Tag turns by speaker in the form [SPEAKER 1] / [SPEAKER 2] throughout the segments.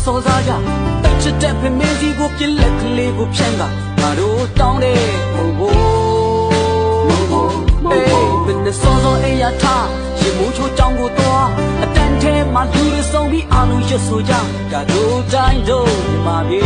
[SPEAKER 1] စောစားကြတက်ချစ်တဲ့ဖမင်းစီကိုပြလက်ကလေးကိုဖြန်းတာငါတို့တောင်းတယ်ဟိုဘိုးအေးဘယ်နဲ့စောစောအေးရထားရေမိုးချိုးကြောင်းကိုတော့အတန်ထဲမှာလူတွေဆုံးပြီးအာလုံးရွတ်ဆိုကြဒါတို့တိုင်းတို့ညီမပြေ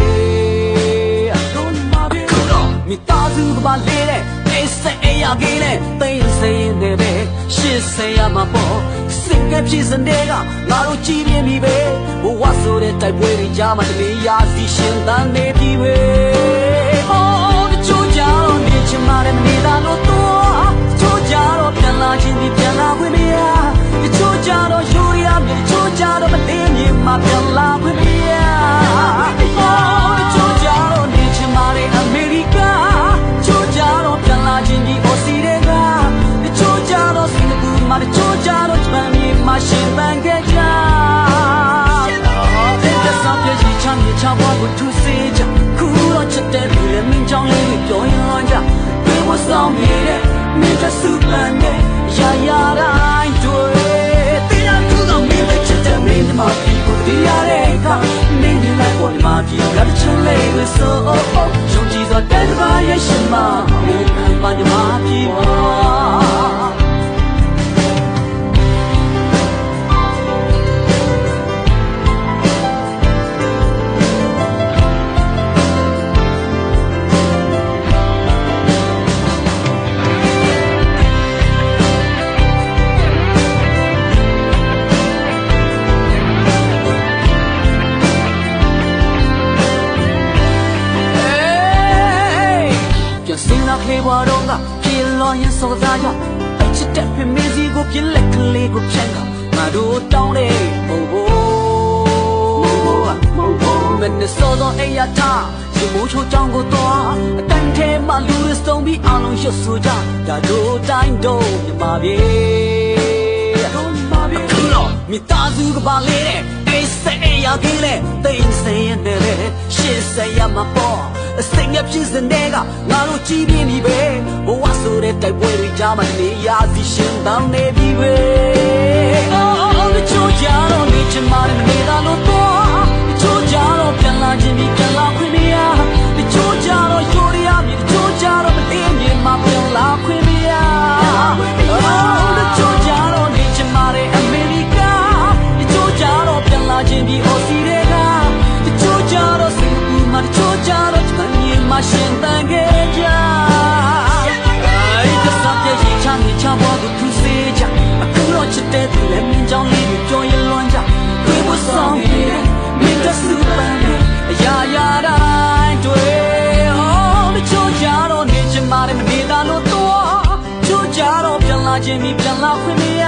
[SPEAKER 1] တို့ညီမပြေခုတော့မိသားစုကပါလေးတဲ့အေးစိတ်အေးရကြီးနဲ့သိစိတ်နေပဲရှစ်စိတ်ရမှာပေါ့စင်ကဖြစ်စတဲ့ကငါတို့ကြည်ပြင်းပြီပဲဘဝဆိုတဲ့တိုက်ပွဲတွေကြားမှာတလေရာစီရှင်တန်းနေပြီပဲအော်တချို့ကြတော့နေချင်မှလည်းမနေတာလို့တော့တချို့ကြတော့ပြန်လာခြင်းဒီပြန်လာခွင့်မရတချို့ကြတော့ယူရီယာမြေတချို့ကြတော့မတင်မြင်မှပြန်လာခွင့်မရအော်တချို့ကြတော့နေချင်မှလည်းအမေရိကတချို့ကြတော့ပြန်လာခြင်းဒီအော်စီတွေကတချို့ကြတော့စင်ကာပူမှာတချို့ကြတော့ဂျပန်မြေမှာရှင်ပန်းခဲ့ကြချဘွားကိုသူစေးကြခုတော့ချက်တဲ့လူလည်းမင်းကြောင့်လေးတွေပြောရင်လွန်ကြတွေဝဆောင်နေတဲ့မင်းတဲ့စုပန်နဲ့ရာရာတိုင်းတွေ့တရားသူတော့မင်းပဲချက်တဲ့မင်းဒီမှာပြီကိုတရားတဲ့ကမင်းဒီလိုက်ပေါ်ဒီမှာပြီကတချင်လေးဝဆိုရှုံးကြည့်သောတဲ့ဘာရဲ့ရှင်မမင်းပါဒီမှာပြီပါခေဘွားတော့ကပြေလောရင်စောစားကြတက်ချစ်တဲ့ဖမင်းစီကိုပြလက်ကလေးကိုဖြန်းကငါတို့တောင်းတယ်ဟိုဘိုးမနဲ့စောတော့အေးရထားရေမိုးချိုးကြောင်းကိုတော့အတန်ထဲမှာလူတွေဆုံးပြီးအာလုံးရွတ်ဆိုကြဒါတို့တိုင်းတို့မြမပြေခုတော့မိသားစုကပါလေးတဲ့အေးစိတ်အေးရကြီးနဲ့သိစိတ်နဲ့ရှစ်စိတ်ရမှာပေါ့စင်ရဖြစ်စတဲ့ကငါတို့ကြည်ပြင်းပြီပဲဘဝဆိုတဲ့တိုက်ပွဲတွေကြားမှာနေရာစီရှင်တန်းနေပြီပဲအော်တချို့ကြတော့နေချင်မှလည်းမနေတာလို့တော့တချို့ကြတော့ပြန်လာခြင်းပြီးပြန်လာခွင့်မရတချို့ကြတော့ယူရီယာမြေတချို့ကြတော့မတင်မြင်မှပြန်လာခွင့်မရအော်တချို့ကြတော့နေချင်မှလည်းအမေရိကတချို့ကြတော့ပြန်လာခြင်းပြီးအော်စီတွေကတချို့ကြတော့စင်ကာပူမှာတချို့ကြတော့မရှင်တန်ခဲ့ကြအဲ့ဒါစတဲ့ရင်ချမ်းချဘွားကိုသူစေးကြအခုတော့ချစ်တဲ့သူလည်းမင်းကြောင့်လေးကိုပြောရင်လွန်ကြတွေးဖို့ဆောင်နေတဲ့မင်းတဲ့စုပန်းနဲ့အရာရာတိုင်းတွေ့အော်တချို့ကြတော့နေချင်မှလည်းမနေတာလို့တော့ချို့ကြတော့ပြန်လာခြင်းပြီးပြန်လာခွင့်မရ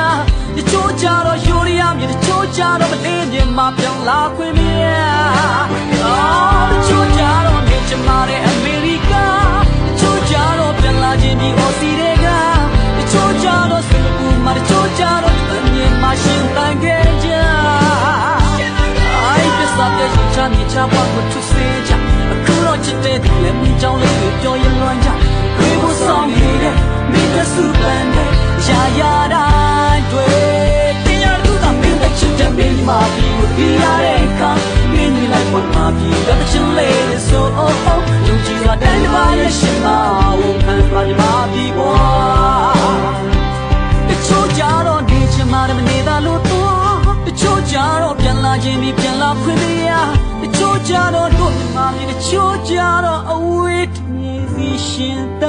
[SPEAKER 1] တချို့ကြတော့ယူရီယာမြေတချို့ကြတော့မလေးမြေမှာပြန်လာခွင့်မရအော်တချို့ကြတော့နေချင်မှလည်းအမေရိကတချို့ကြတော့ပြန်လာခြင်းပြီးအော်စီတွေကတချို့ကြတော့စင်ကာပူမှာတချို့ကြတော့အမြင်မှာရှင်တန်ခဲ့ကြအိုက်ပစ္စတဲ့ရင်ချမ်းချဘွားကိုသူစေးကြအခုတော့ချစ်တဲ့သူလည်းမင်းကြောင့်လေးကိုပြောရင်လွန်ကြတွေးဖို့ဆောင်နေတဲ့မင်းတဲ့စုပန်းနဲ့ရာရာတိုင်းတွေ့တရားသူတော့မင်းတဲ့ချစ်တဲ့မင်းမှာပြီကိုပြရတဲ့အခါမင်းဒီလိုက်ပေါ်မှာပြီကတချင်လေးဆိုလူကြီးကတန်းပါရဲ့ရှင်မဝန်ခံပါဒီမှာပြီကွာတချို့ကြတော့နေချင်မှလည်းမနေတာလို့တော့တချို့ကြတော့ပြန်လာခြင်းပြီးပြန်လာခွင့်မရတချို့ကြတော့တို့မြန်မာပြည်တချို့ကြတော့အဝေးတည်းစီရှင်တ